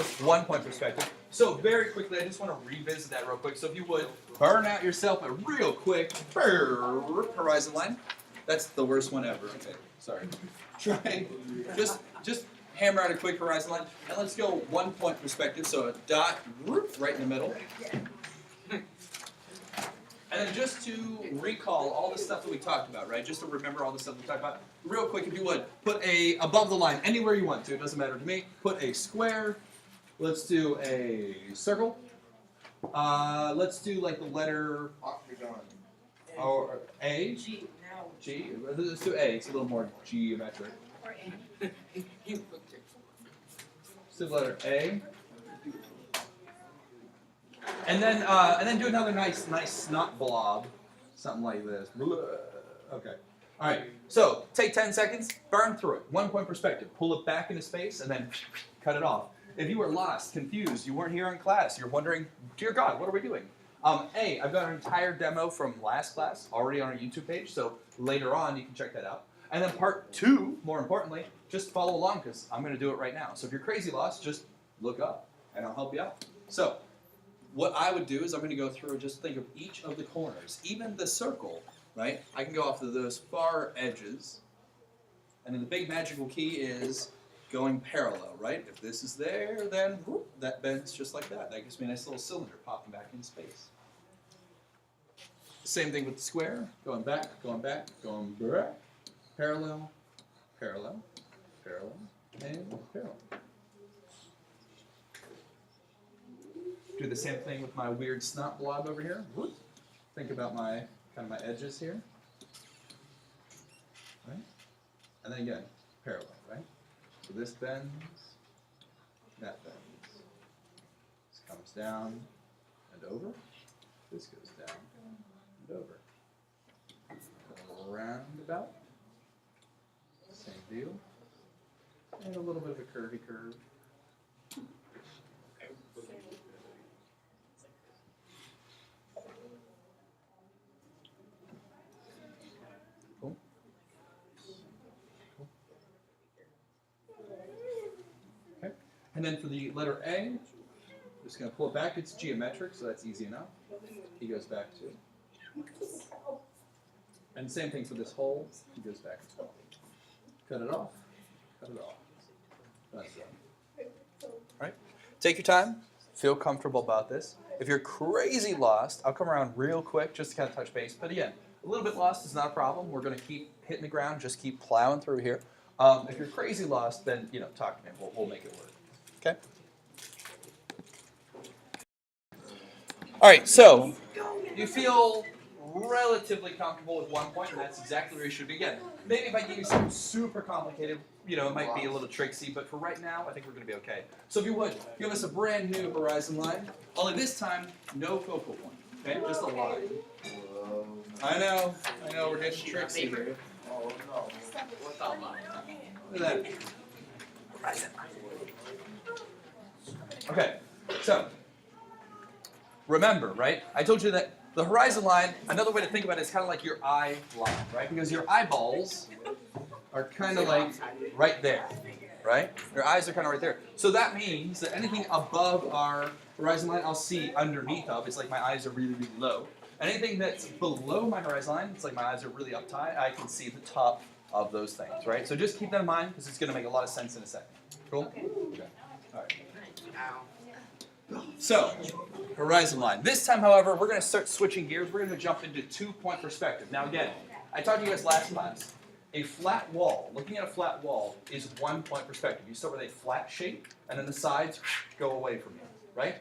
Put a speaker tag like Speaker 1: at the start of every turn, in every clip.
Speaker 1: with 1 point perspective. So very quickly, I just want to revisit that real quick. So if you would, burn out yourself a real quick horizon line. That's the worst one ever. Okay, sorry. Try, just hammer out a quick horizon line. And let's go 1 point perspective. So a dot right in the middle. And then just to recall all the stuff that we talked about, right? Just to remember all the stuff we talked about. Real quick, if you would, put a above the line anywhere you want to. It doesn't matter to me. Put a square. Let's do a circle. Let's do like the letter or A.
Speaker 2: G. No.
Speaker 1: G. Let's do A. It's a little more geometric.
Speaker 2: Or A.
Speaker 1: Let's do the letter A. And then do another nice snot blob, something like this. Okay. All right. So take 10 seconds, burn through it. 1 point perspective. Pull it back into space, and then cut it off. If you were lost, confused, you weren't here in class, you're wondering, dear God, what are we doing? I've got an entire demo from last class already on our YouTube page, so later on you can check that out. And then part 2, more importantly, just follow along because I'm going to do it right now. So if you're crazy lost, just look up, and I'll help you out. So what I would do is I'm going to go through and just think of each of the corners, even the circle, right? I can go off to those far edges, and then the big magical key is going parallel, right? If this is there, then whoop, that bends just like that. That gives me a nice little cylinder popping back in space. Same thing with the square, going back, going back, going back, parallel, parallel, parallel, and parallel. Do the same thing with my weird snot blob over here. Think about my my edges here, right? And then again, parallel, right? So this bends, that bends. This comes down and over. This goes down and over. Roundabout. Same deal. And a little bit of a curvy curve. And then for the letter A, I'm just going to pull it back. It's geometric, so that's easy enough. He goes back too. And same thing for this hole. He goes back as well. Cut it off. Cut it off. That's done. All right. Take your time. Feel comfortable about this. If you're crazy lost, I'll come around real quick just to kind of touch base. But again, a little bit lost is not a problem. We're going to keep hitting the ground. Just keep plowing through here. If you're crazy lost, then talk to me. We'll make it work. Okay. All right, so you feel relatively comfortable with 1 point, and that's exactly where you should be. Again, maybe if I give you something super complicated, it might be a little tricksy, but for right now, I think we're going to be okay. So if you would, give us a brand new horizon line, only this time, no focal point, okay? Just a line. I know, we're getting tricksy here.
Speaker 3: Oh, no.
Speaker 1: Look at that. Okay, so remember, right? I told you that the horizon line, another way to think about it is kind of like your eye line, right? Because your eyeballs are kind of like right there, right? Your eyes are kind of right there. So that means that anything above our horizon line, I'll see underneath of. It's like my eyes are really, really low. Anything that's below my horizon line, it's like my eyes are really up high. I can see the top of those things, right? So just keep that in mind because it's going to make a lot of sense in a second. Cool? Okay. All right. So, horizon line. This time, however, we're going to start switching gears. We're going to jump into 2 point perspective. Now again, I talked to you guys last class. A flat wall, looking at a flat wall, is 1 point perspective. You start with a flat shape, and then the sides go away from you, right?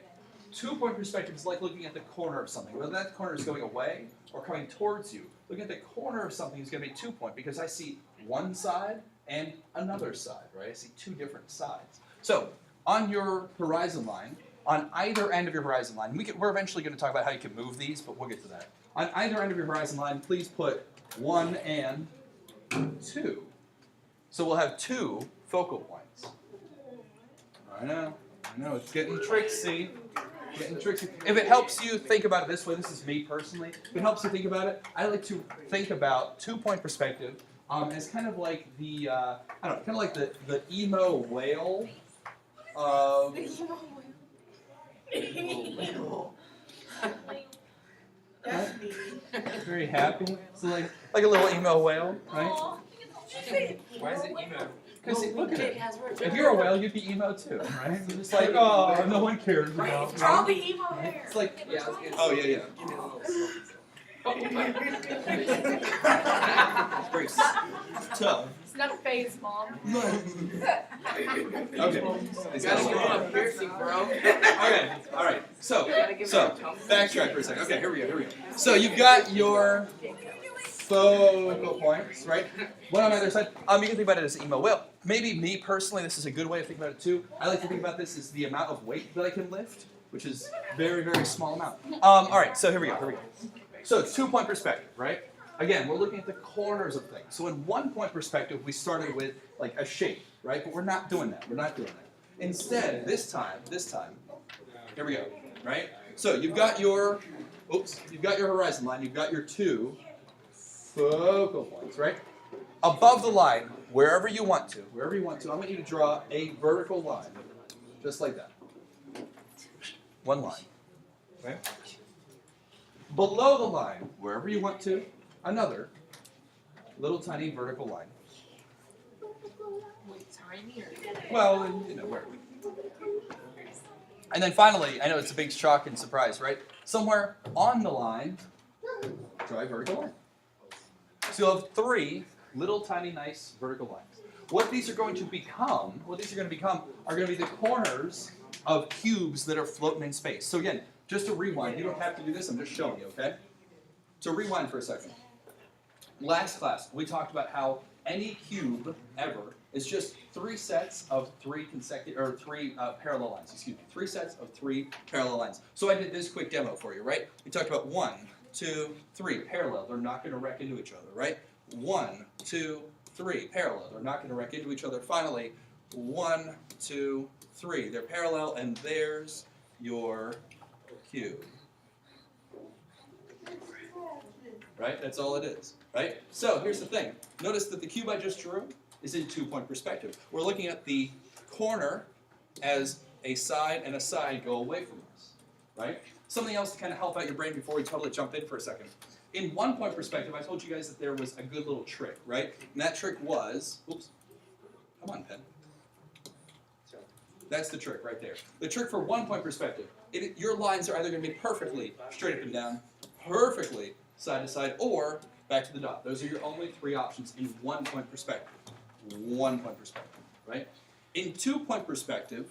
Speaker 1: 2 point perspective is like looking at the corner of something. Whether that corner is going away or coming towards you, looking at the corner of something is going to be 2 point because I see one side and another side, right? I see two different sides. So, on your horizon line, on either end of your horizon line, we're eventually going to talk about how you can move these, but we'll get to that. On either end of your horizon line, please put 1 and 2. So we'll have 2 focal points. I know, it's getting tricksy. If it helps you think about it this way, this is me personally, if it helps you think about it, I like to think about 2 point perspective as kind of like the, kind of like the emo whale of of
Speaker 2: That's me.
Speaker 1: very happy. So like a little emo whale, right?
Speaker 3: Why is it emo?
Speaker 1: Because look at it. If you're a whale, you'd be emo too, right? You're just like, oh, no one cares about me.
Speaker 2: All the emo hair.
Speaker 1: It's like,
Speaker 3: Yeah, I was gonna
Speaker 1: oh
Speaker 3: say,
Speaker 1: yeah.
Speaker 3: give me a little
Speaker 1: It's very tough.
Speaker 4: It's not a phase, Mom.
Speaker 1: Okay.
Speaker 3: You gotta give him a piercing, bro.
Speaker 1: Okay. All right. So backtrack for a second. Okay. Here we go. So you've got your focal points, right? One on either side. You can think about it as emo whale. Maybe me personally, this is a good way to think about it too. I like to think about this as the amount of weight that I can lift, which is very, very small amount. All right. So here we go. So 2-point perspective, right? Again, we're looking at the corners of things. So in 1-point perspective, we started with like a shape, right? But we're not doing that. Instead, this time, here we go, right? So you've got your horizon line. You've got your 2 focal points, right? Above the line, wherever you want to, I want you to draw a vertical line, just like that. One line, right? Below the line, wherever you want to, another little tiny vertical line.
Speaker 4: Tiny or
Speaker 1: Well, where? And then finally, I know it's a big shock and surprise, right? Somewhere on the line, draw a vertical line. So you'll have 3 little tiny nice vertical lines. What these are going to become are going to be the corners of cubes that are floating in space. So again, just to rewind, you don't have to do this, I'm just showing you, okay? So rewind for a second. Last class, we talked about how any cube ever is just 3 sets of 3 parallel lines. 3 sets of 3 parallel lines. So I did this quick demo for you, right? We talked about 1, 2, 3 parallel. They're not going to wreck into each other, right? 1, 2, 3 parallel. They're not going to wreck into each other. Finally, 1, 2, 3. They're parallel, and there's your cube. Right? That's all it is. Right? So here's the thing. Notice that the cube I just drew is in 2-point perspective. We're looking at the corner as a side and a side go away from us. Right? Something else to kind of help out your brain before we totally jump in for a second. In 1-point perspective, I told you guys that there was a good little trick, right? And that trick was, oops, come on, pen. That's the trick right there. The trick for 1-point perspective, your lines are either going to be perfectly straight up and down, perfectly side to side, or back to the dot. Those are your only 3 options in 1-point perspective. 1-point perspective, right? In 2-point perspective,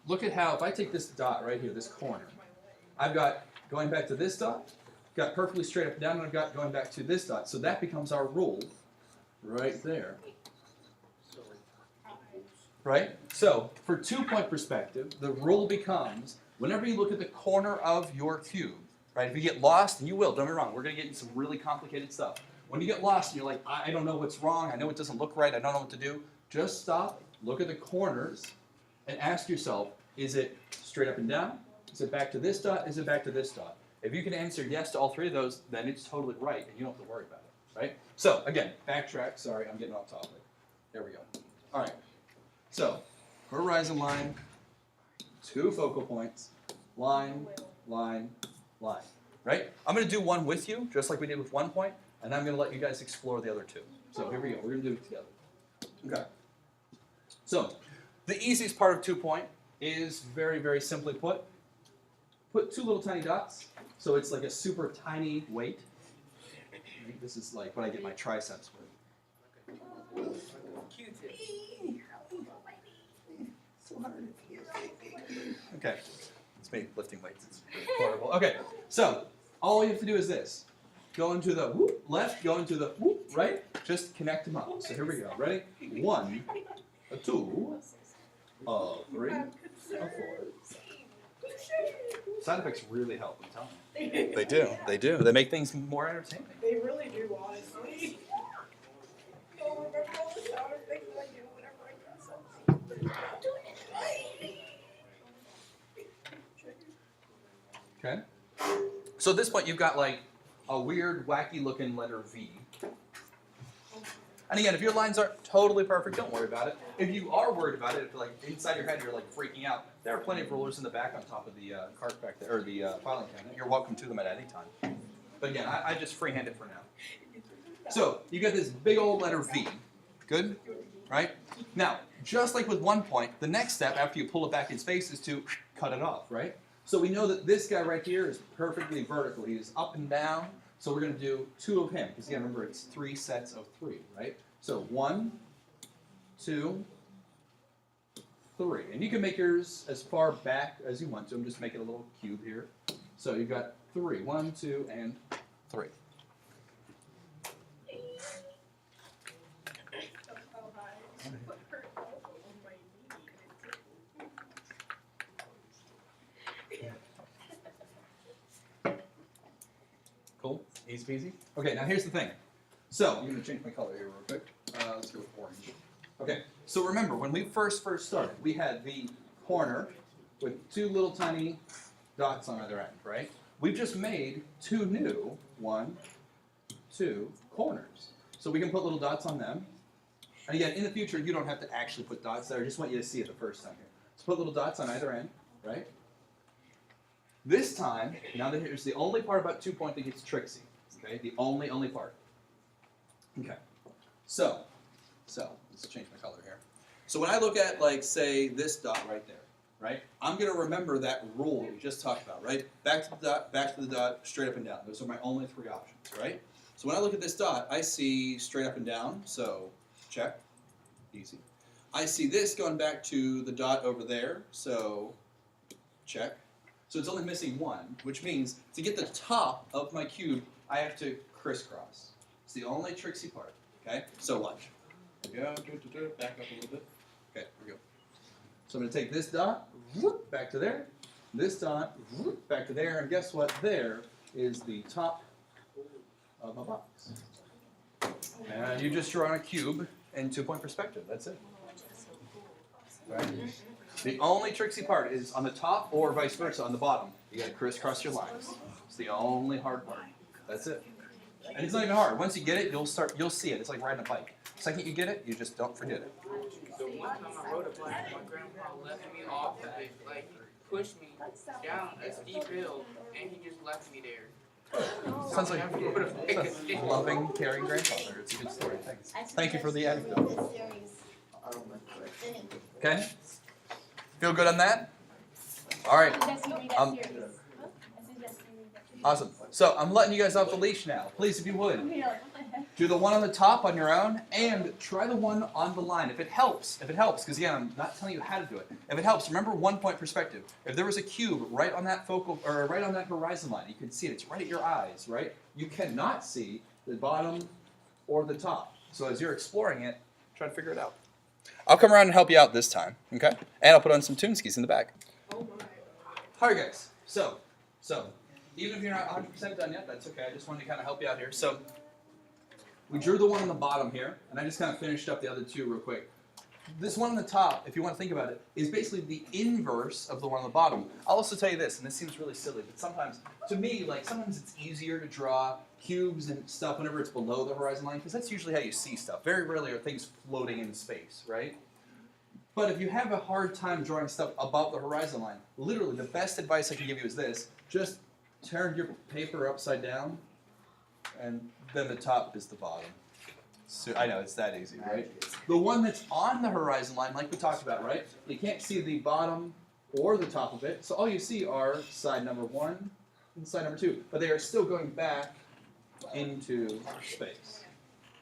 Speaker 1: look at how, if I take this dot right here, this corner, I've got going back to this dot, got perfectly straight up and down, and I've got going back to this dot. So that becomes our rule right there. Right? So for 2-point perspective, the rule becomes whenever you look at the corner of your cube, right? If you get lost, and you will, don't get me wrong, we're going to get into some really complicated stuff. When you get lost and you're like, I don't know what's wrong, I know it doesn't look right, I don't know what to do, just stop, look at the corners, and ask yourself, is it straight up and down? Is it back to this dot? Is it back to this dot? If you can answer yes to all 3 of those, then it's totally right, and you don't have to worry about it, right? So, again, backtrack. Sorry, I'm getting off topic. There we go. All right. So, horizon line, 2 focal points, line, line, line, right? I'm going to do one with you, just like we did with 1 point, and I'm going to let you guys explore the other 2. So, here we go. We're going to do it together. Okay. So, the easiest part of 2-point is very, very simply put 2 little tiny dots, so it's like a super tiny weight. This is like what I get my triceps with. Okay, it's me lifting weights. It's horrible. Okay, so all you have to do is this. Go into the whoop left, go into the whoop right. Just connect them up. So here we go. Ready? 1, 2, 3, 4. Sound effects really help, I'm telling you. They do. They do. They make things more entertaining.
Speaker 2: They really do, honestly. I don't remember all the sound effects that I do whenever I do something.
Speaker 1: Okay. So at this point, you've got like a weird, wacky looking letter V. And again, if your lines aren't totally perfect, don't worry about it. If you are worried about it, if like inside your head you're like freaking out, there are plenty of rulers in the back on top of the cart back there, or the filing cabinet. You're welcome to them at any time. But again, I just freehand it for now. So you got this big old letter V. Good? Right? Now, just like with 1 point, the next step after you pull it back in space is to cut it off, right? So we know that this guy right here is perfectly vertical. He is up and down. So we're going to do 2 of him. Because again, remember, it's 3 sets of 3, right? So 1, 2, 3. And you can make yours as far back as you want to. I'm just making a little cube here. So you've got 3. 1, 2, and 3. Cool? Easy peasy? Okay, now here's the thing. So, I'm going to change my color here real quick. Let's go with orange. Okay, so remember, when we first started, we had the corner with 2 little tiny dots on either end, right? We've just made 2 new 1, 2 corners. So we can put little dots on them. And again, in the future, you don't have to actually put dots there. I just want you to see it the first time here. So put little dots on either end, right? This time, now that here's the only part about 2 point that gets tricksy. Okay, the only part. Okay, so let's change my color here. So when I look at, like, say, this dot right there, right? I'm going to remember that rule that we just talked about, right? Back to the dot, straight up and down. Those are my only 3 options, right? So when I look at this dot, I see straight up and down, so check, easy. I see this going back to the dot over there, so check. So it's only missing 1, which means to get the top of my cube, I have to crisscross. It's the only tricksy part, okay? So watch. Here we go, back up a little bit. Okay, here we go. So I'm going to take this dot, whoop, back to there, this dot, whoop, back to there, and guess what? There is the top of my box. And you just draw on a cube in 2 point perspective. That's it. Right? The only tricksy part is on the top or vice versa on the bottom. You got to crisscross your lines. It's the only hard part. That's it. And it's not even hard. Once you get it, you'll see it. It's like riding a bike. The second you get it, you just don't forget it.
Speaker 3: The one time I rode a bike, my grandpa left me off of it, like pushed me down a steep hill, and he just left me there.
Speaker 1: Sounds like a loving, caring grandfather. It's a good story. Thanks. Thank you for the anecdote. Okay? Feel good on that? All right. Awesome. So I'm letting you guys off the leash now. Please, if you would, do the one on the top on your own, and try the one on the line. If it helps, because again, I'm not telling you how to do it. If it helps, remember 1 point perspective. If there was a cube right on that focal, or right on that horizon line, you can see it. It's right at your eyes, right? You cannot see the bottom or the top. So as you're exploring it, try to figure it out. I'll come around and help you out this time, okay? And I'll put on some Tombstones in the back.
Speaker 2: Oh my.
Speaker 1: All right, guys. So, even if you're not 100% done yet, that's okay. I just wanted to kind of help you out here. So, we drew the one on the bottom here, and I just kind of finished up the other 2 real quick. This one on the top, if you want to think about it, is basically the inverse of the one on the bottom. I'll also tell you this, and this seems really silly, but sometimes, to me, sometimes it's easier to draw cubes and stuff whenever it's below the horizon line, because that's usually how you see stuff. Very rarely are things floating in space, right? But if you have a hard time drawing stuff above the horizon line, literally the best advice I can give you is this. Just turn your paper upside down, and then the top is the bottom. So I know, it's that easy, right? The one that's on the horizon line, like we talked about, right? You can't see the bottom or the top of it, so all you see are side number 1 and side number 2. But they are still going back into space.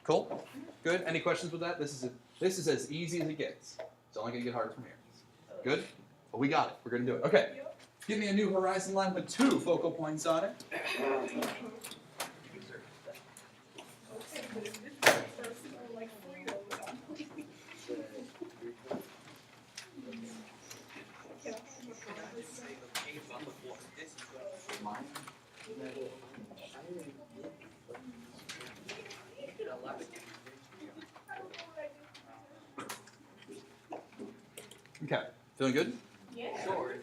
Speaker 1: Cool? Good? Any questions with that? This is as easy as it gets. It's only going to get harder from here. Good? Well, we got it. We're going to do it. Okay. Give me a new horizon line with 2 focal points on it. Okay. Feeling good?
Speaker 3: Sure.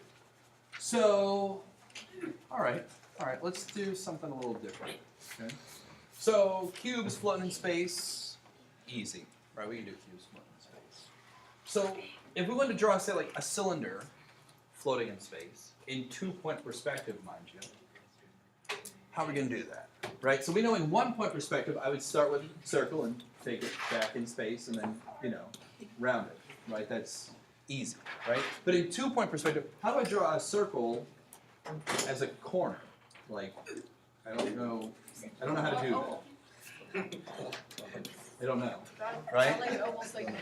Speaker 1: So, all right, let's do something a little different. Okay. So, cubes floating in space, easy, right? We can do cubes floating in space. So if we wanted to draw, say, like a cylinder floating in space in 2-point perspective, mind you, how are we going to do that, right? So we know in 1-point perspective, I would start with a circle and take it back in space and then, round it, right? That's easy, right? But in 2-point perspective, how do I draw a circle as a corner? Like, I don't know how to do that. I don't know, right?
Speaker 4: Like an oval segment.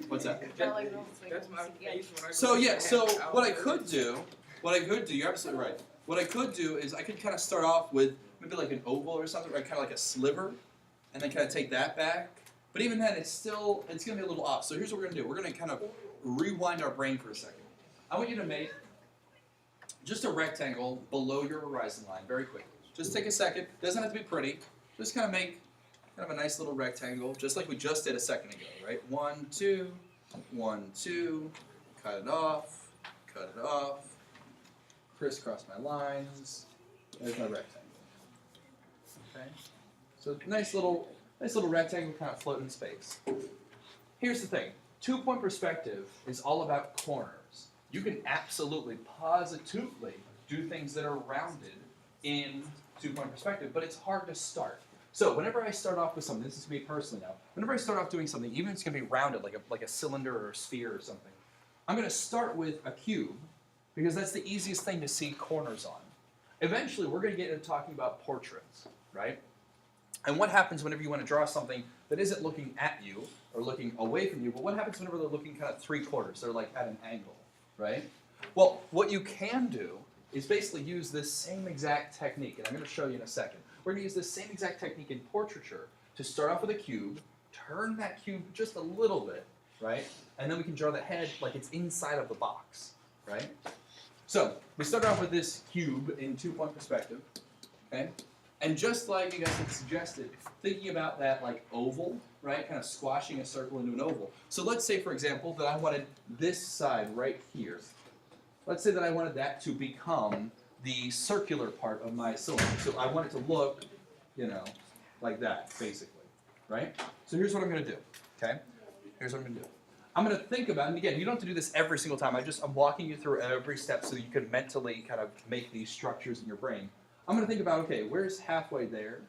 Speaker 1: What's that?
Speaker 4: Like an oval segment.
Speaker 3: That's my face when I
Speaker 1: So yeah, so what I
Speaker 3: could.
Speaker 1: could do, you're absolutely right. What I could do is I could kind of start off with maybe like an oval or something, right? Kind of like a sliver, and then kind of take that back. But even then, it's going to be a little off. So here's what we're going to do. We're going to kind of rewind our brain for a second. I want you to make just a rectangle below your horizon line very quickly. Just take a second. Doesn't have to be pretty. Just kind of make kind of a nice little rectangle, just like we just did a second ago, right? 1, 2, 1, 2, cut it off, crisscross my lines. There's my rectangle. Okay? So nice little rectangle kind of floating in space. Here's the thing. 2-point perspective is all about corners. You can absolutely, positively do things that are rounded in 2-point perspective, but it's hard to start. So whenever I start off with something, this is me personally now, whenever I start off doing something, even if it's going to be rounded, like a cylinder or a sphere or something, I'm going to start with a cube, because that's the easiest thing to see corners on. Eventually, we're going to get into talking about portraits, right? And what happens whenever you want to draw something that isn't looking at you or looking away from you, but what happens whenever they're looking kind of 3/4? They're like at an angle, right? Well, what you can do is basically use this same exact technique, and I'm going to show you in a second. We're going to use this same exact technique in portraiture to start off with a cube, turn that cube just a little bit, right? And then we can draw the head like it's inside of the box, right? So we start off with this cube in 2-point perspective, okay? And just like you guys had suggested, thinking about that like oval, right? Kind of squashing a circle into an oval. So let's say, for example, that I wanted this side right here. Let's say that I wanted that to become the circular part of my cylinder. So I want it to look, like that, basically, right? So here's what I'm going to do, okay? Here's what I'm going to do. I'm going to think about, and again, you don't have to do this every single time. I'm walking you through every step so that you can mentally kind of make these structures in your brain. I'm going to think about, okay, where's halfway there?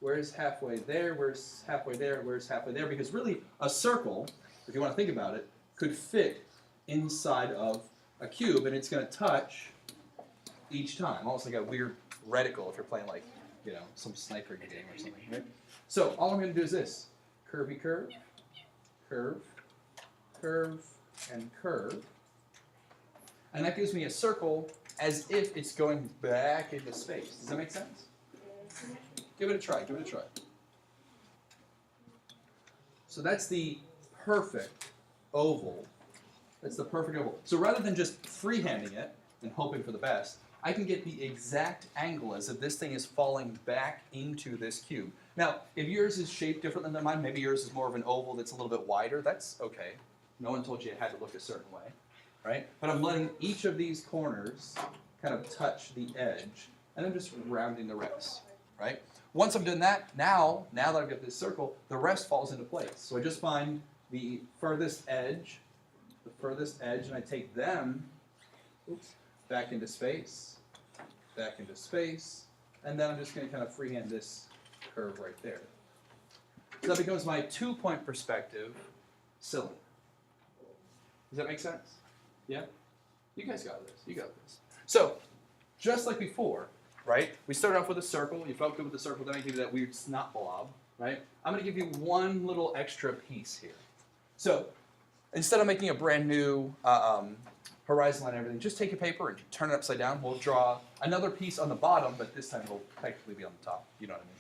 Speaker 1: Where's halfway there? Where's halfway there? Where's halfway there? Because really, a circle, if you want to think about it, could fit inside of a cube, and it's going to touch each time, almost like a weird reticle if you're playing like, some sniping game or something, right? So all I'm going to do is this: curvy curve, curve, curve, and curve, and that gives me a circle as if it's going back into space. Does that make sense? Give it a try. Give it a try. So that's the perfect oval. That's the perfect oval. So rather than just freehanding it and hoping for the best, I can get the exact angle as if this thing is falling back into this cube. Now, if yours is shaped differently than mine, maybe yours is more of an oval that's a little bit wider, that's okay. No one told you it had to look a certain way, right? But I'm letting each of these corners kind of touch the edge, and I'm just rounding the rest, right? Once I'm doing that, now that I've got this circle, the rest falls into place. So I just find the furthest edge, and I take them back into space, and then I'm just going to kind of freehand this curve right there. So that becomes my 2-point perspective cylinder. Does that make sense? Yeah? You guys got this. You got this. So, just like before, right? We started off with a circle. You felt good with the circle. Then I give you that weird snot blob, right? I'm going to give you one little extra piece here. So, instead of making a brand new horizon line and everything, just take your paper and turn it upside down. We'll draw another piece on the bottom, but this time it'll technically be on the top. You know what I mean?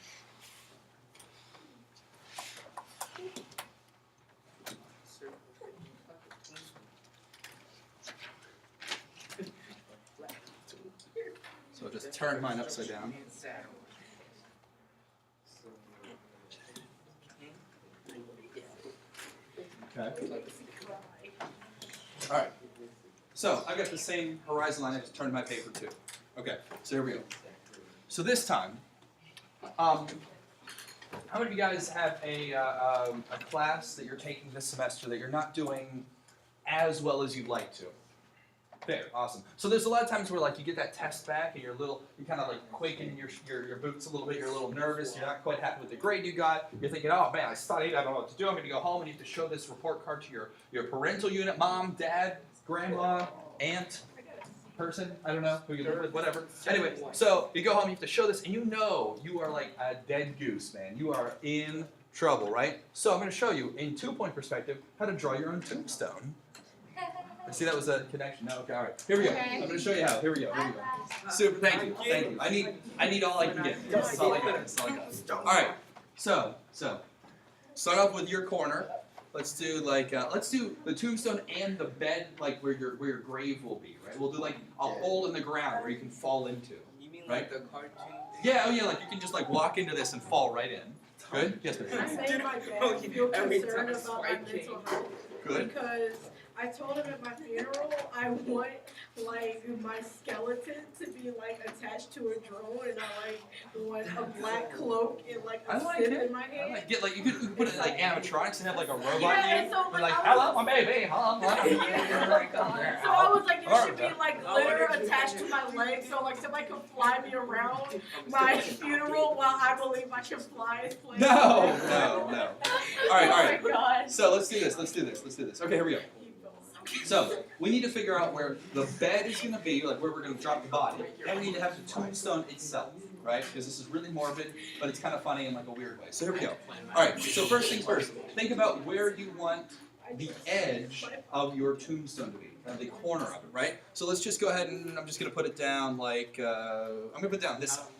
Speaker 1: So I'll just turn mine upside down. Okay. All right. So I've got the same horizon line. I have to turn my paper too. Okay. So here we go. So this time, How many of you guys have a class that you're taking this semester that you're not doing as well as you'd like to? There, awesome. So there's a lot of times where like you get that test back and you're kind of like quaking in your boots a little bit. You're a little nervous. You're not quite happy with the grade you got. You're thinking, oh man, I studied. I don't know what to do. I'm going to go home and you have to show this report card to your parental unit, mom, dad, grandma, aunt, person. I don't know who you live with, whatever. Anyway, so you go home. You have to show this, and you know you are like a dead goose, man. You are in trouble, right? So I'm going to show you in 2-point perspective how to draw your own tombstone. See, that was a connection. No, okay, all right. Here we go.
Speaker 4: Okay.
Speaker 1: I'm going to show you how. Here we go. Super. Thank you. Thank you. I need all I can get. That's all I got. That's all I got. All right. So start off with your corner. Let's do the tombstone and the bed, like where your grave will be, right? We'll do like a hole in the ground where you can fall into.
Speaker 3: You mean
Speaker 1: Right?
Speaker 3: like the cartoon?
Speaker 1: Yeah. Oh yeah. Like you can just like walk into this and fall right in. Good. Yes,
Speaker 2: I
Speaker 1: ma'am.
Speaker 2: made my dad feel
Speaker 3: Every
Speaker 2: concerned
Speaker 3: time
Speaker 2: about my
Speaker 3: Spike
Speaker 2: mental health
Speaker 1: Good.
Speaker 2: because I told him at my funeral I want like my skeleton to be like attached to a drone, and I like want a black cloak and like
Speaker 1: I
Speaker 2: a
Speaker 1: like
Speaker 2: sip
Speaker 1: it.
Speaker 2: in my hand.
Speaker 1: Get like you could put it in like animatronics and have like a robot.
Speaker 2: Yeah,
Speaker 1: you.
Speaker 2: and so,
Speaker 1: You're
Speaker 2: like,
Speaker 1: like,
Speaker 2: I was-
Speaker 1: hello, my baby. Hello.
Speaker 2: So I was like, there should be like glitter attached to my legs, so like somebody could fly me around my funeral while I believe I can fly as planes.
Speaker 1: No. All right.
Speaker 4: Oh my god.
Speaker 1: So let's do this. Okay, here we go. So we need to figure out where the bed is going to be, like where we're going to drop the body. Then we need to have the tombstone itself, right? Because this is really morbid, but it's kind of funny in like a weird way. So here we go. All right. So first things first. Think about where you want the edge of your tombstone to be, kind of the corner of it, right? So let's just go ahead and I'm just going to put it down like I'm going to put it down this side.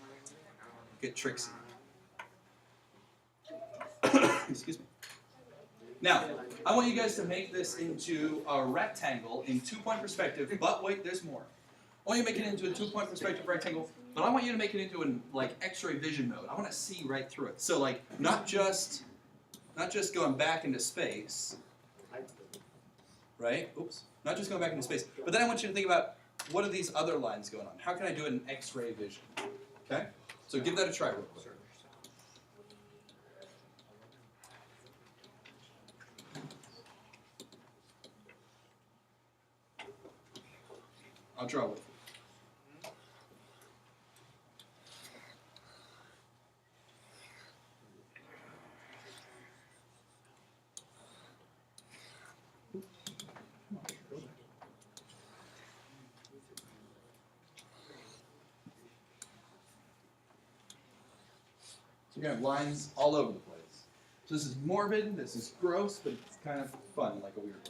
Speaker 1: Get tricksy. Excuse me. Now, I want you guys to make this into a rectangle in 2-point perspective, but wait, there's more. I want you to make it into a 2-point perspective rectangle, but I want you to make it into an like X-ray vision mode. I want to see right through it. So like not just going back into space, right? Oops. Not just going back into space, but then I want you to think about what are these other lines going on? How can I do it in X-ray vision? Okay? So give that a try real quick. I'll draw with you. So you're going to have lines all over the place. So this is morbid, this is gross, but it's kind of fun in like a weird way.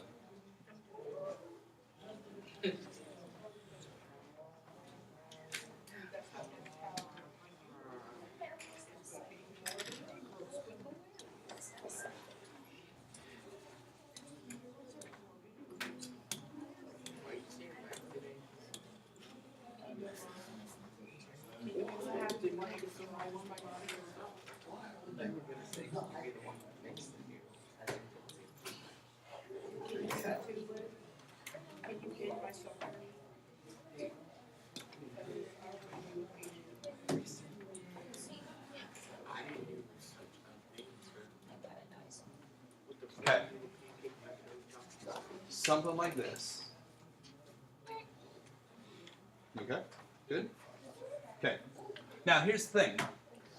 Speaker 1: Okay. Something like this. Okay? Good? Okay. Now here's the thing.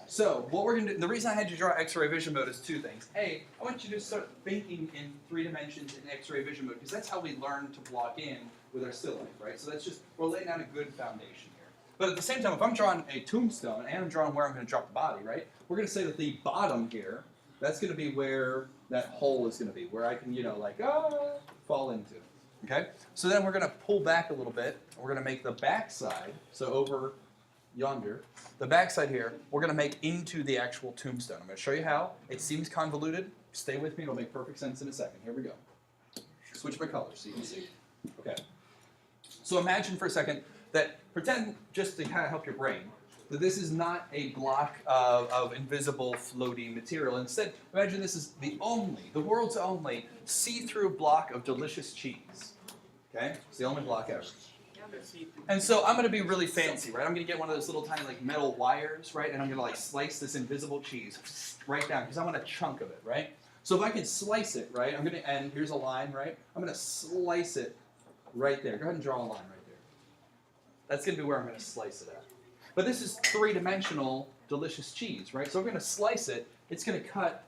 Speaker 1: So what we're gonna do, the reason I had you draw X-ray vision mode is 2 things. A, I want you to start thinking in 3 dimensions in X-ray vision mode, because that's how we learn to block in with our still life, right? So that's just, we're laying down a good foundation here. But at the same time, if I'm drawing a tombstone and I'm drawing where I'm gonna drop the body, right? We're gonna say that the bottom here, that's gonna be where that hole is gonna be, where I can, fall into. Okay? So then we're gonna pull back a little bit, and we're gonna make the back side, so over yonder, the back side here, we're gonna make into the actual tombstone. I'm gonna show you how. It seems convoluted. Stay with me, it'll make perfect sense in a second. Here we go. Switch my colors so you can see. Okay. So imagine for a second that, pretend, just to kind of help your brain, that this is not a block of invisible floating material. Instead, imagine this is the world's only see-through block of delicious cheese. Okay? It's the only block ever. And so I'm gonna be really fancy, right? I'm gonna get one of those little tiny like metal wires, right? And I'm gonna like slice this invisible cheese right down because I want a chunk of it, right? So if I can slice it, right, I'm gonna, and here's a line, right? I'm gonna slice it right there. Go ahead and draw a line right there. That's gonna be where I'm gonna slice it at. But this is three-dimensional delicious cheese, right? So we're gonna slice it, it's gonna cut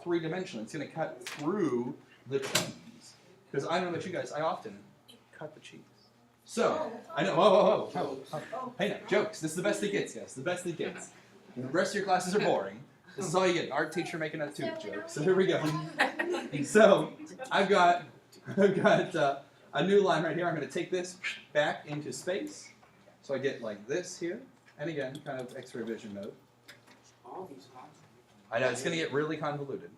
Speaker 1: three-dimensional. It's gonna cut through the cheese. Because I don't know about you guys, I often cut the cheese. So, I know, whoa. Hey now, jokes. This is the best it gets, yes. The best it gets. The rest of your classes are boring. This is all you get. An art teacher making a tube joke. So here we go. So, I've got a new line right here. I'm going to take this back into space. So I get like this here. And again, kind of X-ray vision mode. I know, it's going to get really convoluted.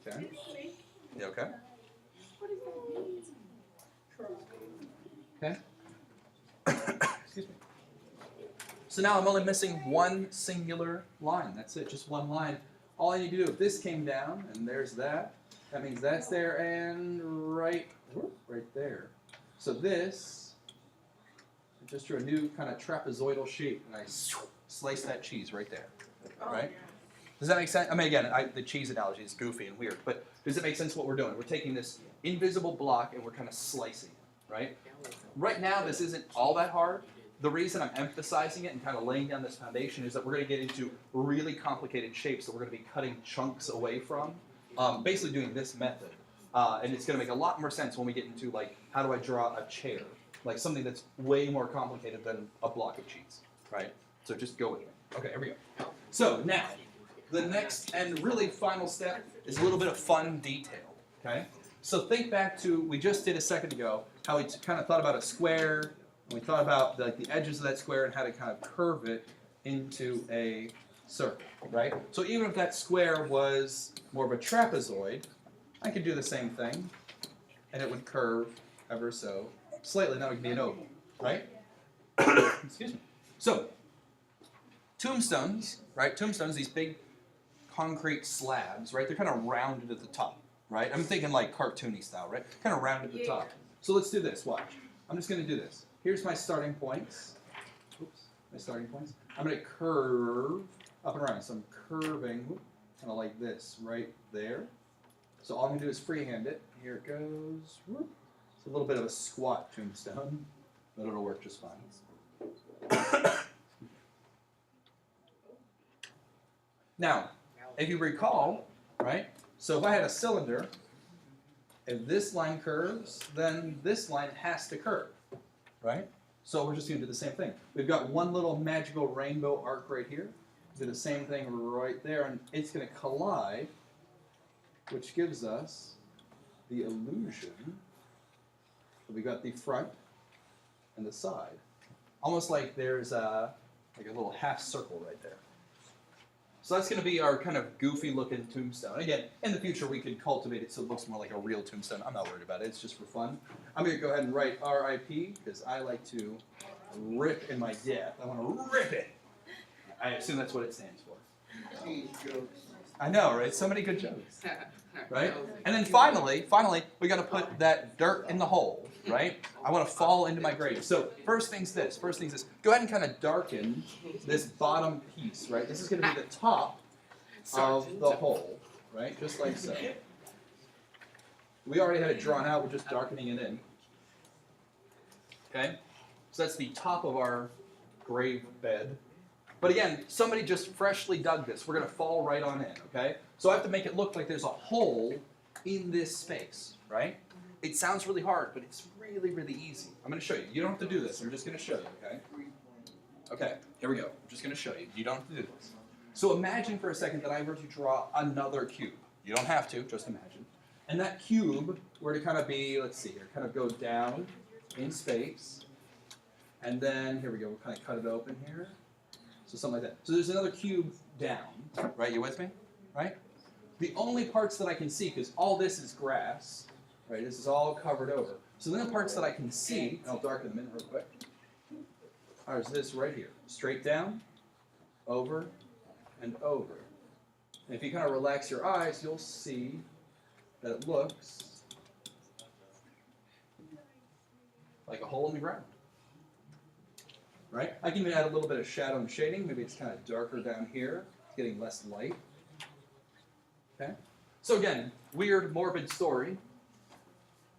Speaker 1: Okay? You okay? Okay? Excuse me. So now I'm only missing one singular line. That's it, just one line. All I need to do, if this came down, and there's that, that means that's there and right there. So this, I just drew a new kind of trapezoidal shape, and I slice that cheese right there, right? Does that make sense? I mean, again, the cheese analogy is goofy and weird, but does it make sense what we're doing? We're taking this invisible block and we're kind of slicing it, right? Right now, this isn't all that hard. The reason I'm emphasizing it and kind of laying down this foundation is that we're going to get into really complicated shapes that we're going to be cutting chunks away from, basically doing this method. And it's going to make a lot more sense when we get into, like, how do I draw a chair? Like something that's way more complicated than a block of cheese, right? So just go with me. Okay, here we go. So now, the next and really final step is a little bit of fun detail, okay? So think back to, we just did a second ago, how we kind of thought about a square, and we thought about the edges of that square and how to kind of curve it into a circle, right? So even if that square was more of a trapezoid, I could do the same thing, and it would curve ever so slightly. That would be an oval, right? Excuse me. So, tombstones, right? Tombstones, these big concrete slabs, right? They're kind of rounded at the top, right? I'm thinking like cartoony style, right? Kind of rounded at the top. So let's do this. Watch. I'm just going to do this. Here's my starting points. Oops. My starting points. I'm going to curve up and around. So I'm curving kind of like this right there. So all I'm going to do is freehand it. Here it goes. Whoop. It's a little bit of a squat tombstone, but it'll work just fine. Now, if you recall, right, so if I had a cylinder, if this line curves, then this line has to curve, right? So we're just going to do the same thing. We've got one little magical rainbow arc right here. Do the same thing right there, and it's going to collide, which gives us the illusion that we got the front and the side. Almost like there's a little half circle right there. So that's going to be our kind of goofy looking tombstone. Again, in the future we could cultivate it so it looks more like a real tombstone. I'm not worried about it. It's just for fun. I'm going to go ahead and write R.I.P. because I like to rip in my death. I want to rip it. I assume that's what it stands for. I know, right? So many good jokes. Right? And then finally, we got to put that dirt in the hole, right? I want to fall into my grave. So first things this. Go ahead and kind of darken this bottom piece, right? This is going to be the top of the hole, right? Just like so. We already had it drawn out. We're just darkening it in. Okay? So that's the top of our grave bed. But again, somebody just freshly dug this. We're going to fall right on in, okay? So I have to make it look like there's a hole in this space, right? It sounds really hard, but it's really, really easy. I'm going to show you. You don't have to do this. I'm just going to show you, okay? Okay, here we go. I'm just going to show you. You don't have to do this. So imagine for a second that I were to draw another cube. You don't have to, just imagine. And that cube were to kind of be, let's see here, kind of go down in space. And then, here we go, we'll kind of cut it open here. So something like that. So there's another cube down, right? You with me? Right? The only parts that I can see, because all this is grass, right? This is all covered over. So then the parts that I can see, and I'll darken them in real quick, are this right here. Straight down, over, and over. And if you kind of relax your eyes, you'll see that it looks like a hole in the ground. Right? I can even add a little bit of shadow and shading. Maybe it's kind of darker down here. It's getting less light. Okay? So again, weird, morbid story.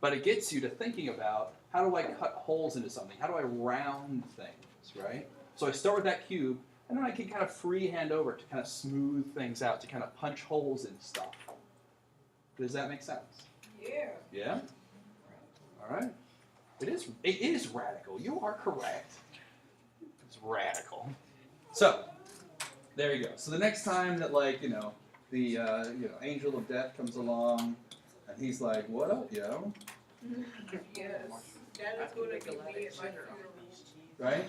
Speaker 1: But it gets you to thinking about, how do I cut holes into something? How do I round things, right? So I start with that cube, and then I can kind of freehand over to kind of smooth things out, to kind of punch holes in stuff. Does that make sense?
Speaker 2: Yeah.
Speaker 1: Yeah? All right. It is radical. You are correct. It's radical. So, there you go. So the next time that, like, the angel of death comes along, and he's like, "What up, yo?"
Speaker 2: Yes. That is going to give me my funeral.
Speaker 1: Right?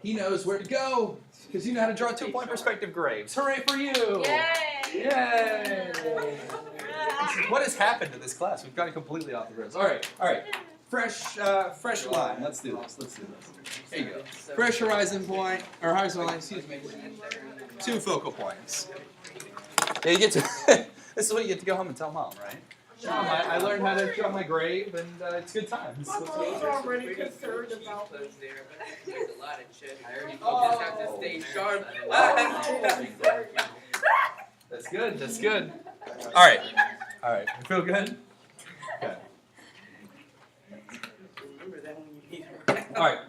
Speaker 1: He knows where to go, because you know how to draw 2-point perspective graves. Hooray for you!
Speaker 4: Yay!
Speaker 1: Yay! What has happened to this class? We've gotten completely off the rails. All right. Fresh line. Let's do this. There you go. Fresh horizon point, or horizon line, excuse me. 2 focal points. Yeah, you get to. This is what you get to go home and tell mom, right? Mom, I learned how to draw my grave, and it's good times.
Speaker 2: My mom's already concerned about me.
Speaker 3: There's a lot of chest. I already
Speaker 1: Oh.
Speaker 3: just have to stay sharp.
Speaker 1: That's good. That's good. All right. You feel good? Okay.
Speaker 3: Remember that when you need her.
Speaker 1: All right.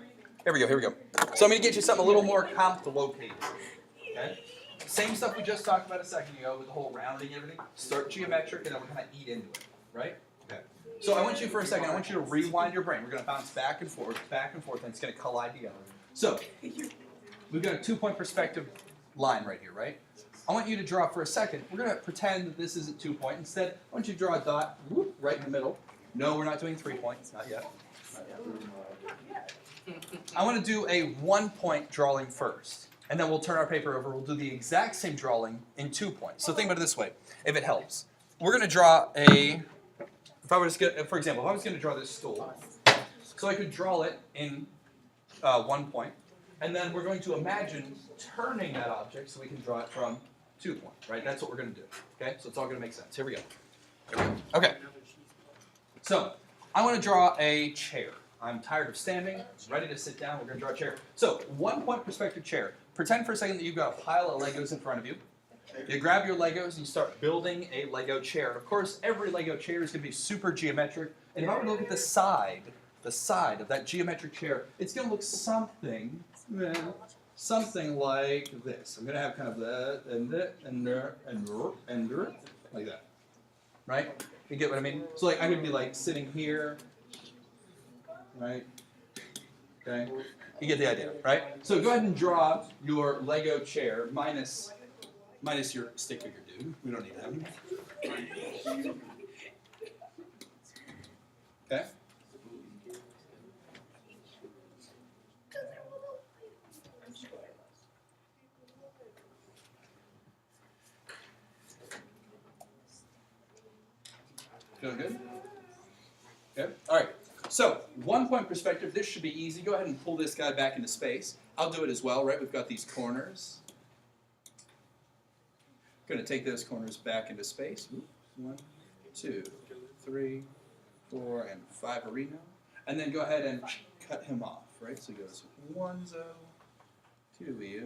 Speaker 1: Here we go. So I'm going to get you something a little more complicated. Okay? Same stuff we just talked about a second ago with the whole rounding and everything. Start geometric, and then we'll kind of eat into it. Right? Okay. So I want you to rewind your brain. We're going to bounce back and forth, and it's going to collide together. So we've got a 2-point perspective line right here, right? I want you to draw for a second. We're going to pretend that this isn't 2-point. Instead, I want you to draw a dot right in the middle. No, we're not doing 3 points. Not yet. I want to do a 1-point drawing first. And then we'll turn our paper over. We'll do the exact same drawing in 2 points. So think about it this way, if it helps. We're going to draw for example, if I was going to draw this stool, so I could draw it in 1 point. And then we're going to imagine turning that object so we can draw it from 2 points, right? That's what we're going to do, okay? So it's all going to make sense. Here we go. Okay. So I want to draw a chair. I'm tired of standing, ready to sit down. We're going to draw a chair. So 1-point perspective chair. Pretend for a second that you've got a pile of Legos in front of you. You grab your Legos and you start building a Lego chair. And of course, every Lego chair is going to be super geometric. And if I were to look at the side of that geometric chair, it's going to look something like this. I'm going to have kind of that and that and there and there, like that. Right? You get what I mean? So like I'm going to be like sitting here. Right? Okay? You get the idea, right? So go ahead and draw your Lego chair minus your stick figure dude. We don't need him. Okay? Feeling good? Okay? All right. So, 1-point perspective, this should be easy. Go ahead and pull this guy back into space. I'll do it as well, right? We've got these corners. Going to take those corners back into space. 1, 2, 3, 4, and 5 arena. And then go ahead and cut him off, right? So it goes 1, 2, 3,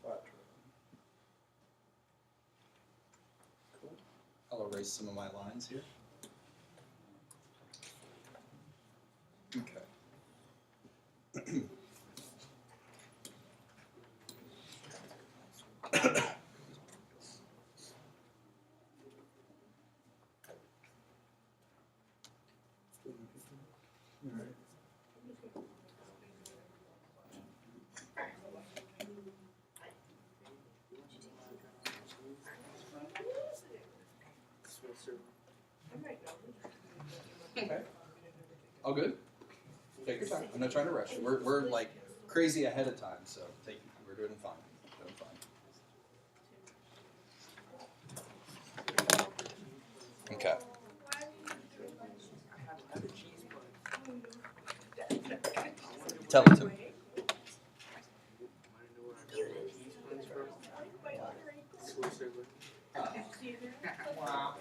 Speaker 1: 4. Cool. I'll erase some of my lines here. Okay. Okay. All good? Take your time. I'm not trying to rush you. We're like crazy ahead of time, so we're doing fine. Okay. Tell it to me.
Speaker 3: Wow.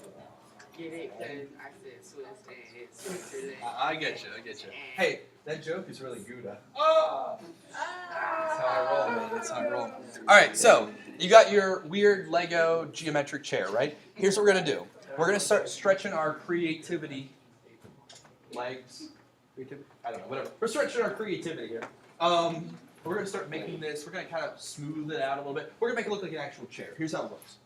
Speaker 3: Get it? Because I said Swiss and it's Swiss. everything.
Speaker 1: I get you. Hey, that joke is really Gouda. Oh! That's how I roll, man. That's how I roll. All right, so you got your weird Lego geometric chair, right? Here's what we're gonna do. We're gonna start stretching our creativity legs. Creativity? I don't know. Whatever. We're stretching our creativity here. We're gonna start making this. We're gonna kind of smooth it out a little bit. We're gonna make it look like an actual chair. Here's how it works.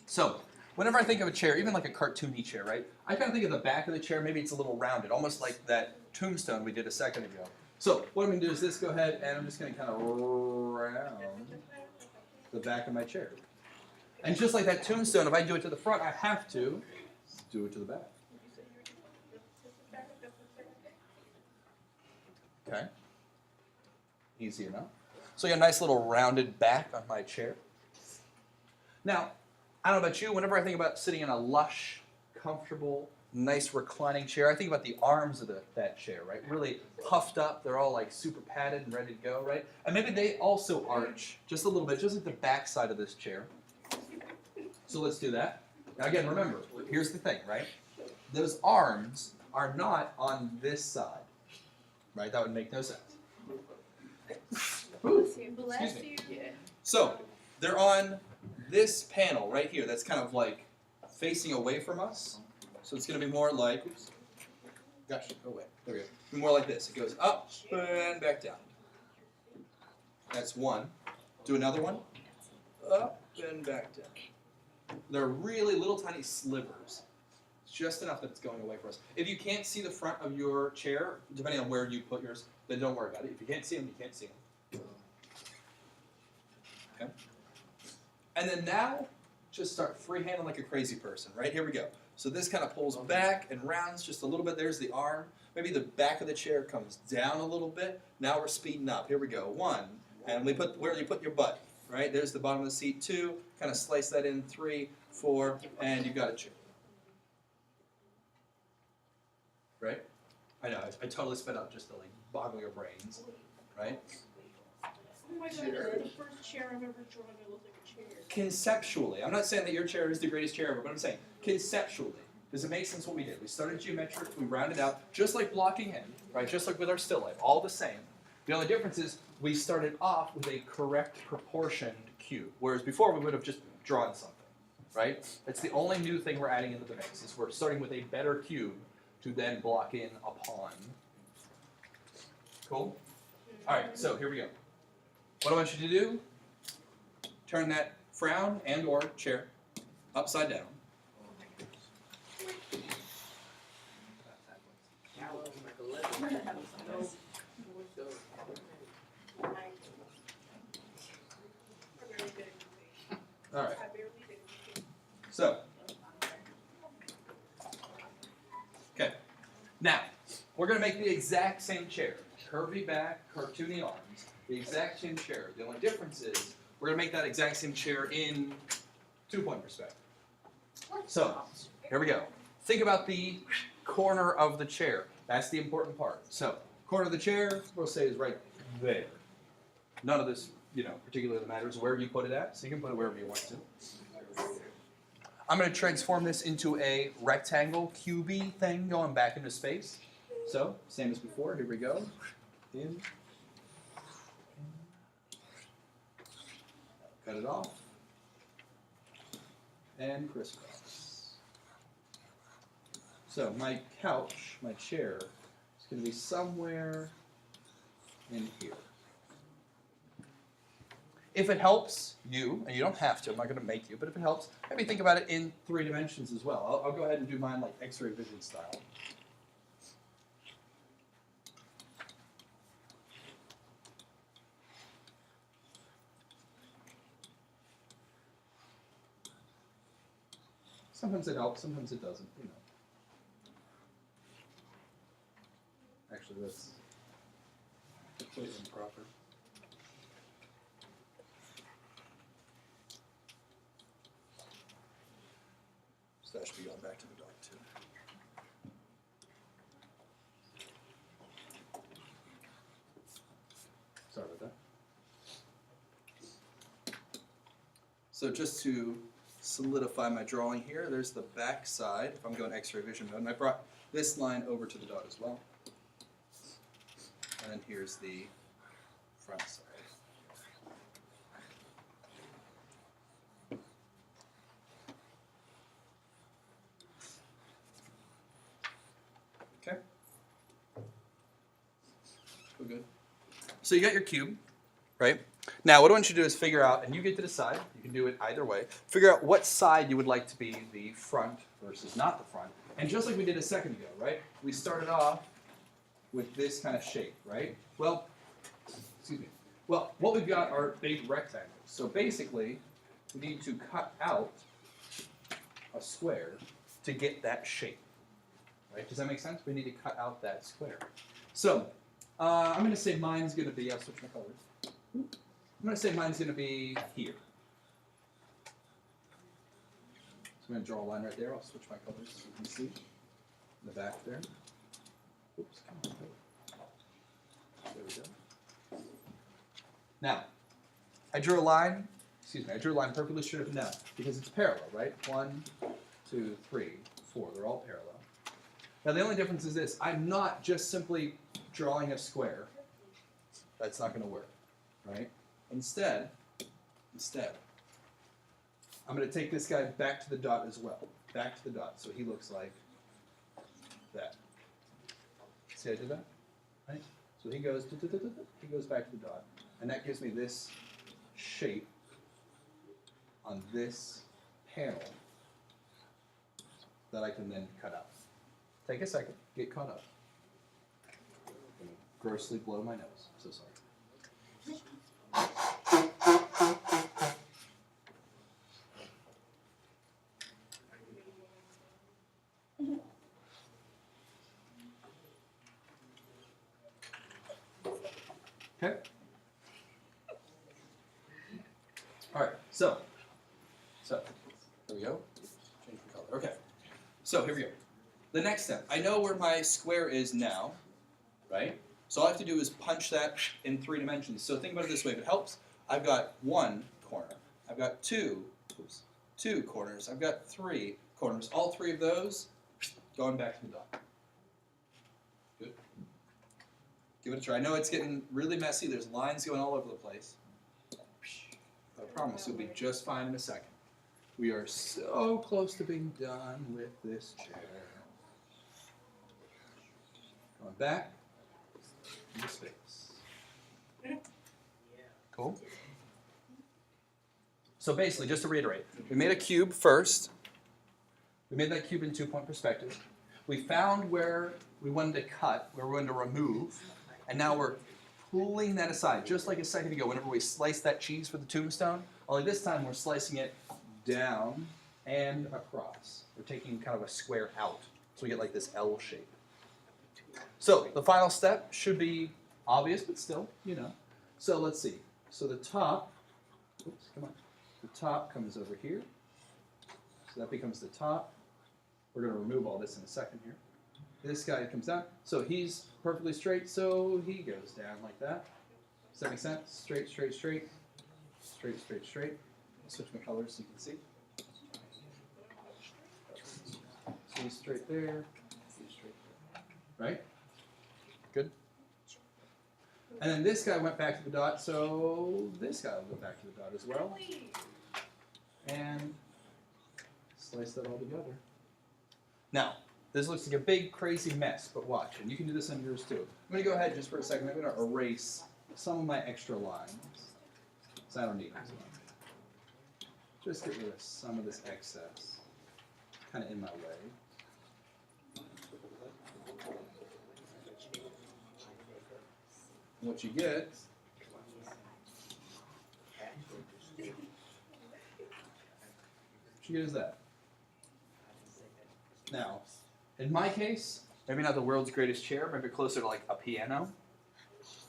Speaker 1: So, whenever I think of a chair, even like a cartoony chair, right? I kind of think of the back of the chair. Maybe it's a little rounded, almost like that tombstone we did a second ago. So, what I'm going to do is this. Go ahead, and I'm just going to kind of round the back of my chair. And just like that tombstone, if I do it to the front, I have to do it to the back. Okay. Easy enough. So, you got a nice little rounded back on my chair. Now, I don't know about you, whenever I think about sitting in a lush, comfortable, nice reclining chair, I think about the arms of that chair, right? Really puffed up, they're all like super padded and ready to go, right? And maybe they also arch just a little bit, just like the back side of this chair. So let's do that. Now again, remember, here's the thing, right? Those arms are not on this side, right? That would make no sense. Ooh, excuse me. So, they're on this panel right here that's kind of like facing away from us. So it's going to be more like, oops, gosh, go away. There we go. Be more like this. It goes up and back down. That's one. Do another one. Up and back down. They're really little tiny slivers. It's just enough that it's going away from us. If you can't see the front of your chair, depending on where you put yours, then don't worry about it. If you can't see them, you can't see them. Okay. And then now, just start freehanding like a crazy person, right? Here we go. So this kind of pulls back and rounds just a little bit. There's the arm. Maybe the back of the chair comes down a little bit. Now we're speeding up. Here we go. 1. And we put where you put your butt, right? There's the bottom of the seat. 2. Kind of slice that in. 3, 4, and you've got a chair. Right? I know. I totally sped up just to like boggle your brains, right?
Speaker 2: Oh my god, this is the first chair I've ever drawn that looks like a chair.
Speaker 1: Conceptually, I'm not saying that your chair is the greatest chair ever, but I'm saying conceptually, does it make sense what we did? We started geometric, we rounded out, just like blocking in, right? Just like with our still life, all the same. The only difference is we started off with a correct proportioned cube, whereas before we would have just drawn something, right? That's the only new thing we're adding into the mix, is we're starting with a better cube to then block in upon. Cool? All right, so here we go. What I want you to do, turn that frown and or chair upside down. All right. So, okay. Now, we're going to make the exact same chair. Curvy back, cartoony arms. The exact same chair. The only difference is we're going to make that exact same chair in 2-point perspective. So, here we go. Think about the corner of the chair. That's the important part. So, corner of the chair, we'll say is right there. None of this, particularly matters where you put it at, so you can put it wherever you want to. I'm going to transform this into a rectangle, cubey thing going back into space. So, same as before. Here we go. In. Cut it off. And crisscross. So my couch, my chair, is going to be somewhere in here. If it helps you, and you don't have to, I'm not going to make you, but if it helps, maybe think about it in 3 dimensions as well. I'll go ahead and do mine like X-ray vision style. Sometimes it helps, sometimes it doesn't, Actually, that's completely improper. So that should be going back to the dog, too. Sorry about that. So just to solidify my drawing here, there's the back side, if I'm going X-ray vision mode, and I brought this line over to the dot as well. And then here's the front side. Okay. We're good. So you got your cube, right? Now what I want you to do is figure out, and you get to decide, you can do it either way, figure out what side you would like to be the front versus not the front. And just like we did a second ago, right? We started off with this kind of shape, right? Well, excuse me. Well, what we've got are big rectangles. So basically, we need to cut out a square to get that shape. Right? Does that make sense? We need to cut out that square. So, I'm going to say mine's going to be, I'll switch my colors. I'm going to say mine's going to be here. So I'm going to draw a line right there. I'll switch my colors so you can see in the back there. Oops, come on. There we go. Now, I drew a line, I drew a line perfectly straight up and down because it's parallel, right? 1, 2, 3, 4. They're all parallel. Now, the only difference is this. I'm not just simply drawing a square. That's not going to work, right? Instead, I'm going to take this guy back to the dot as well. Back to the dot, so he looks like that. See how I did that? Right? So he goes back to the dot. And that gives me this shape on this panel that I can then cut out. Take a second, get caught up. I'm going to grossly blow my nose. So sorry. Okay. All right. So there we go. Change the color. Okay. So here we go. The next step. I know where my square is now, right? So all I have to do is punch that in 3 dimensions. So think about it this way. If it helps, I've got 1 corner. I've got 2 corners. I've got 3 corners. All 3 of those going back to the dot. Good. Give it a try. I know it's getting really messy. There's lines going all over the place. But I promise you'll be just fine in a second. We are so close to being done with this chair. Going back into space. Cool? So basically, just to reiterate, we made a cube first. We made that cube in 2-point perspective. We found where we wanted to cut, where we wanted to remove, and now we're pulling that aside, just like a second ago whenever we sliced that cheese for the tombstone, only this time we're slicing it down and across. We're taking kind of a square out, so we get like this L shape. So the final step should be obvious, but still, you know. So let's see. So the top, the top comes over here. So that becomes the top. We're going to remove all this in a second here. This guy comes down. So he's perfectly straight, so he goes down like that. Does that make sense? Straight, straight, straight. Straight, straight, straight. I'll switch my colors so you can see. So he's straight there. He's straight there. Right? Good? And then this guy went back to the dot, so this guy will go back to the dot as well. And slice that all together. Now, this looks like a big, crazy mess, but watch. And you can do this on yours too. I'm going to go ahead just for a second. I'm going to erase some of my extra lines. So I don't need them. Just get rid of some of this excess. Kind of in my way. And what you get is that. Now, in my case, maybe not the world's greatest chair, maybe closer to like a piano.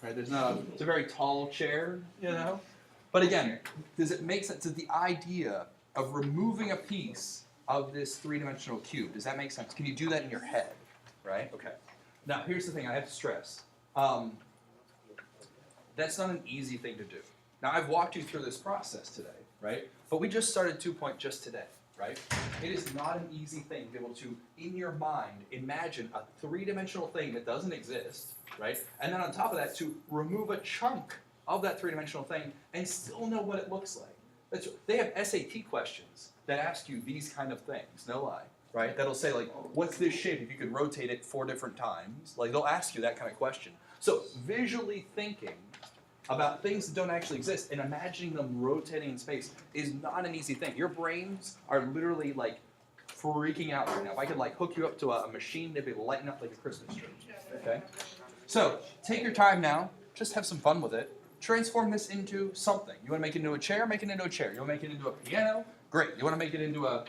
Speaker 1: Right? It's a very tall chair, you know. But again, does it make sense? Does the idea of removing a piece of this 3-dimensional cube, does that make sense? Can you do that in your head? Right? Okay. Now, here's the thing I have to stress. That's not an easy thing to do. Now, I've walked you through this process today, right? But we just started 2-point just today. right? It is not an easy thing to be able to, in your mind, imagine a three-dimensional thing that doesn't exist, right? And then on top of that, to remove a chunk of that three-dimensional thing and still know what it looks like. They have SAT questions that ask you these kind of things, no lie, right? That'll say like, what's this shape if you could rotate it 4 different times? Like they'll ask you that kind of question. So visually thinking about things that don't actually exist and imagining them rotating in space is not an easy thing. Your brains are literally like freaking out right now. If I could like hook you up to a machine, they'd be lighting up like a Christmas tree. Okay? So take your time now, just have some fun with it. Transform this into something. You want to make it into a chair? Make it into a chair. You want to make it into a piano? Great. You want to make it into a,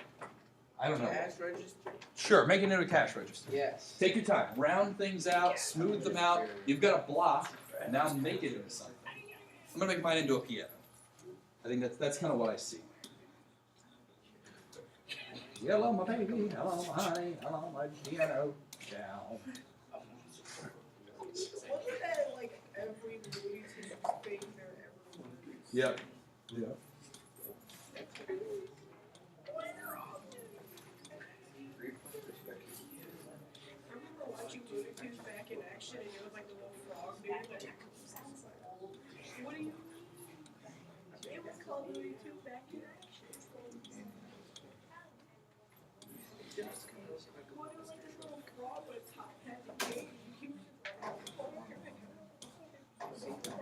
Speaker 1: I don't know.
Speaker 3: Cash register?
Speaker 1: Sure, make it into a cash register.
Speaker 3: Yes.
Speaker 1: Take your time. Round things out, smooth them out. You've got a block, and now make it into something. I'm going to make mine into a piano. I think that's kind of what I see. Hello, my baby. Hello, my honey. Hello, my piano. Down.
Speaker 2: Wasn't that like every movie thing there ever was?
Speaker 1: Yep. Yep.
Speaker 2: I remember watching Looney Tunes back in action, and it was like the little frog dude. Like, what do you? It was called Looney Tunes back in action. Well, it was like this little frog with a top hat and cape. He was just like,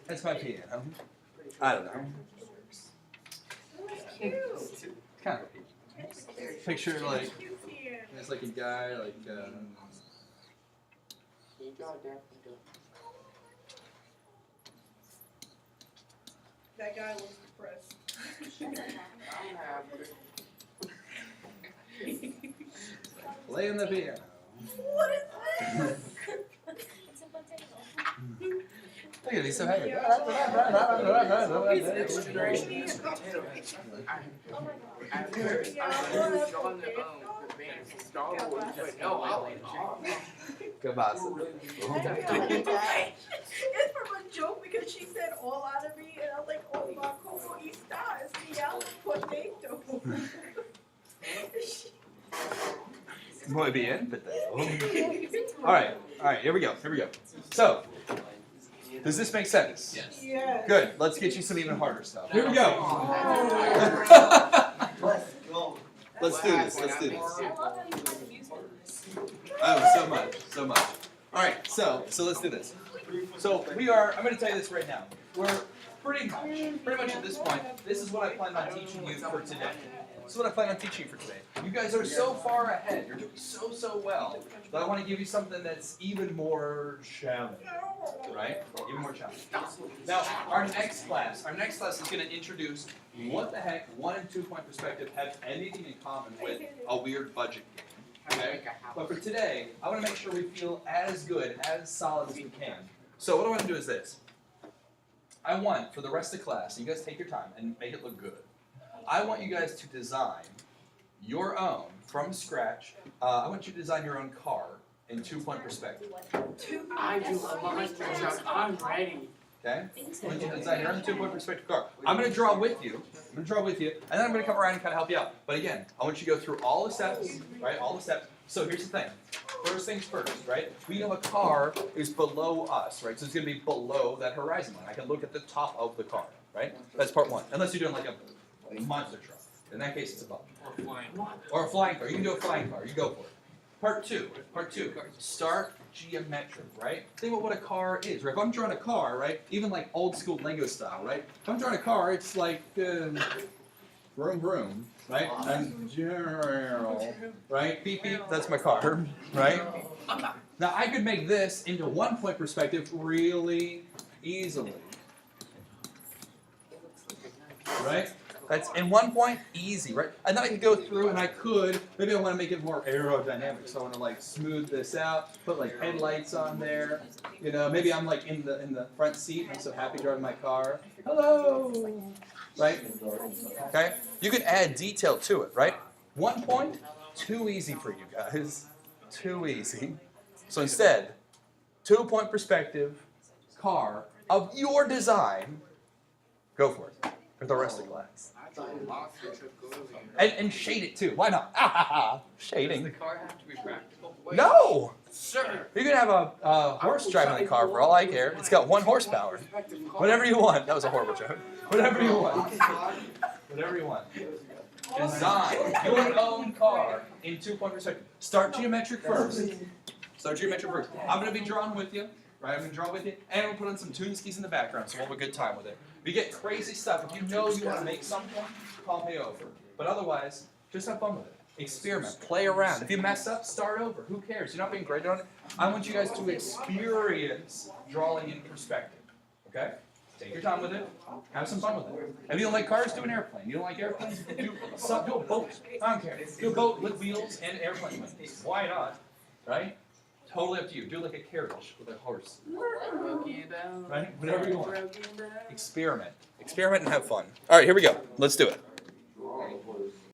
Speaker 1: That's my piano. I don't know. Kind of a picture like it's like a guy like.
Speaker 2: that guy was depressed.
Speaker 1: Playing the piano.
Speaker 2: What is this?
Speaker 1: Look at he's so happy. Goodbye.
Speaker 2: It's from a joke because she said all out of me, and I was like, oh my como está, es potato.
Speaker 1: Muy bien, potato. All right, here we go. So, does this make sense?
Speaker 3: Yes.
Speaker 2: Yes.
Speaker 1: Good. Let's get you some even harder stuff. Here we go. Let's do this. Oh, so much. All right, so let's do this. So I'm going to tell you this right now. We're pretty much at this point, this is what I plan on teaching you for today. You guys are so far ahead. You're doing so well that I want to give you something that's even more challenging. Right? Even more challenging. Now, our next class is going to introduce what the heck 1 and 2 point perspective have anything in common with a weird budget game. Okay? But for today, I want to make sure we feel as good, as solid as we can. So what I want to do is this. I want, for the rest of the class, you guys take your time and make it look good. I want you guys to design your own, from scratch, I want you to design your own car in 2 point perspective.
Speaker 3: I do a monster truck. I'm ready.
Speaker 1: Okay? I want you to design your own 2 point perspective car. I'm going to draw with you, and then I'm going to come around and kind of help you out. But again, I want you to go through all the steps, right? All the steps. So here's the thing. First things first, right? We know a car is below us, right? So it's going to be below that horizon line. I can look at the top of the car, right? That's part 1. Unless you're doing like a monster truck. In that case, it's above.
Speaker 3: Or flying.
Speaker 1: Or a flying car. You can do a flying car. You go for it. Part 2. Start geometric, right? Think about what a car is, right? If I'm drawing a car, right? Even like old school Lego style, right? If I'm drawing a car, it's like vroom vroom, right? And right? Beep beep, that's my car, right? Now I could make this into 1 point perspective really easily. Right? That's in 1 point, easy, right? And then I could go through and I could, maybe I want to make it more aerodynamic, so I want to like smooth this out, put like headlights on there. You know, maybe I'm like in the front seat, I'm so happy driving my car. Hello! Right? Okay? You can add detail to it, right? 1 point, too easy for you guys. Too easy. So instead, 2 point perspective, car of your design, go for it. With the rest of the class.
Speaker 3: I thought a monster took earlier.
Speaker 1: And shade it too. Why not? Ah, ha, ha.
Speaker 3: Does
Speaker 1: Shading.
Speaker 3: the car have to be practical? Wait,
Speaker 1: No!
Speaker 3: sir.
Speaker 1: You can have a horse driving the car for all I care. It's got 1 horsepower. Whatever you want. That was a horrible joke. Whatever you want. Whatever you want. Design your own car in 2 point perspective. Start geometric first. Start geometric first. I'm going to be drawing with you. Right, I'm going to draw with you, and we'll put on some Tombstones in the background, so we'll have a good time with it. If you get crazy stuff, if you know you want to make something, call me over. But otherwise, just have fun with it. Experiment, play around. If you mess up, start over. Who cares? You're not being graded on it. I want you guys to experience drawing in perspective. Okay? Take your time with it. Have some fun with it. If you don't like cars, do an airplane. You don't like airplanes? Do a boat. I don't care. Do a boat with wheels and airplane wings. Why not? Right? Totally up to you. Do like a carriage with a horse. Right? Whatever you want. Experiment. Experiment and have fun. All right, here we go. Let's do it.